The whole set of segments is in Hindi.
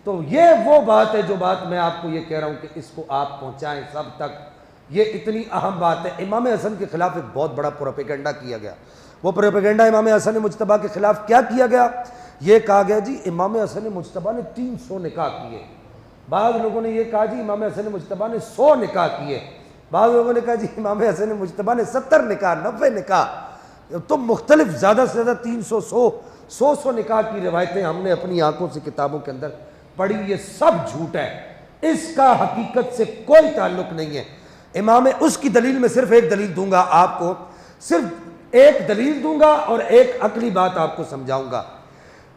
तो ये वो बात है जो बात मैं आपको ये कह रहा हूँ कि इसको आप पहुँचाएँ सब तक। ये इतनी अहम बात है। इमाम हसन के खिलाफ एक बहुत बड़ा प्रोपेगेंडा किया गया। वो प्रोपेगेंडा इमाम हसन मुज्तबा के खिलाफ क्या किया गया? ये कहा गया जी इमाम हसन मुज्तबा ने 300 निकाह किए। बाद लोगों ने ये कहा जी इमाम हसन मुज्तबा ने 100 निकाह किए। बाद लोगों ने कहा जी इमाम हसन मुज्तबा ने 70 निकाह 90 निकाह। तो मुख्तलिफ ज़्यादा से ज़्यादा 300 100 निकाह की रिवायतें हमने अपनी आंखों से किताबों के अंदर पढ़ी। ये सब झूठ है, इसका हकीकत से कोई ताल्लुक नहीं है। इमाम उसकी दलील में सिर्फ एक दलील दूंगा आपको, सिर्फ एक दलील दूंगा और एक अकली बात आपको समझाऊंगा।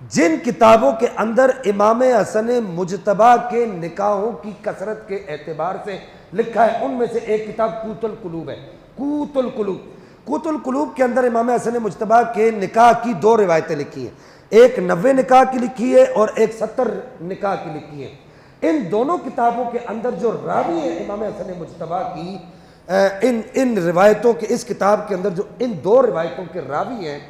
जिन किताबों के अंदर इमाम हसन मुज्तबा के निकाहों की कसरत के एतबार से लिखा है उनमें से एक किताब कूतुल कुलूब है। कूतुल कुलूब के अंदर इमाम हसन मुज्तबा के निकाह की 2 रिवायतें लिखी हैं। एक 90 निकाह की लिखी है और एक 70 निकाह की लिखी है। इन दोनों किताबों के अंदर जो रावी है इमाम हसन मुज्तबा की इन रिवायतों के, इस किताब के अंदर जो इन 2 रिवायतों के रावी हैं,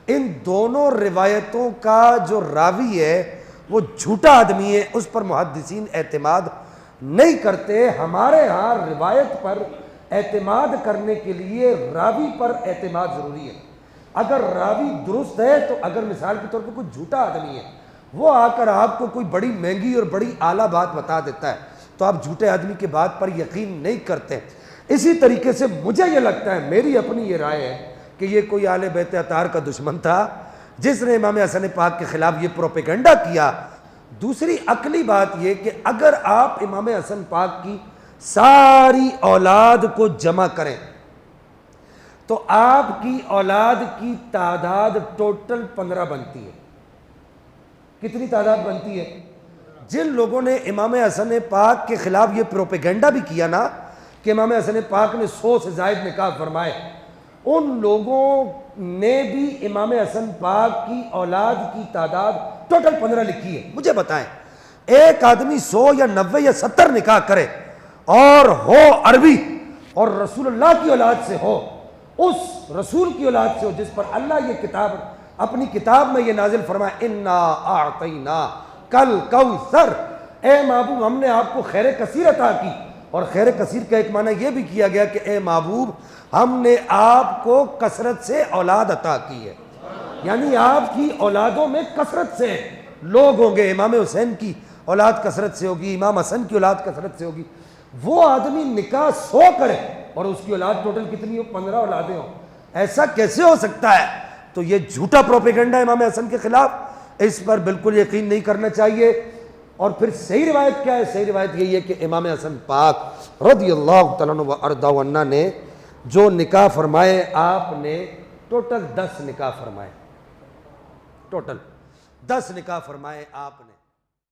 इन दोनों रिवायतों का जो रावी है वो झूठा आदमी है। उस पर मुहद्दिसीन एतमाद नहीं करते। हमारे यहाँ रिवायत पर एतमाद करने के लिए रावी पर एतमाद ज़रूरी है। अगर रावी दुरुस्त है तो अगर मिसाल के तौर पर कोई झूठा आदमी है वो आकर आपको कोई बड़ी महंगी और बड़ी आला बात बता देता है तो आप झूठे आदमी की बात पर यकीन नहीं करते। इसी तरीके से मुझे ये लगता है, मेरी अपनी ये राय है कि ये कोई आले बैत अतार का दुश्मन था जिसने इमाम हसन पाक के खिलाफ ये प्रोपेगेंडा किया। दूसरी अकली बात ये कि अगर आप इमाम हसन पाक की सारी औलाद को जमा करें तो आपकी औलाद की तादाद टोटल 15 बनती है। कितनी तादाद बनती है? जिन लोगों ने इमाम हसन पाक के खिलाफ ये प्रोपेगेंडा भी किया ना कि इमाम हसन पाक ने 100 से ज़ायद निकाह फरमाए, उन लोगों ने भी इमाम हसन पाक की औलाद की तादाद टोटल 15 लिखी है। मुझे बताएं, एक आदमी 100 या 90 या 70 निकाह करे और हो अरबी और रसूलुल्लाह की औलाद से हो, उस रसूल की औलाद से हो जिस पर अल्लाह ये किताब अपनी किताब में ये नाजिल फरमाए, इन्ना आतैना कल कौसर, ए महबूब हमने आपको खैर कसीर अता की। और खैर कसीर का एक माना यह भी किया गया कि ए महबूब हमने आपको कसरत से औलाद अता की है, यानी आपकी औलादों में कसरत से लोग होंगे। इमाम हुसैन की औलाद कसरत से होगी, इमाम हसन की औलाद कसरत से होगी। वो आदमी निकाह 100 करे और उसकी औलाद टोटल कितनी हो? 15 औलादें हो। ऐसा कैसे हो सकता है? तो ये झूठा प्रोपेगेंडा इमाम हसन के खिलाफ, इस पर बिल्कुल यकीन नहीं करना चाहिए। और फिर सही रिवायत क्या है? सही रिवायत यही है कि इमाम हसन पाक रज़ियल्लाहु तआला अन्हु व अर्दा अन्ना ने जो निकाह फरमाए, आपने टोटल 10 निकाह फरमाए, टोटल 10 निकाह फरमाए आपने।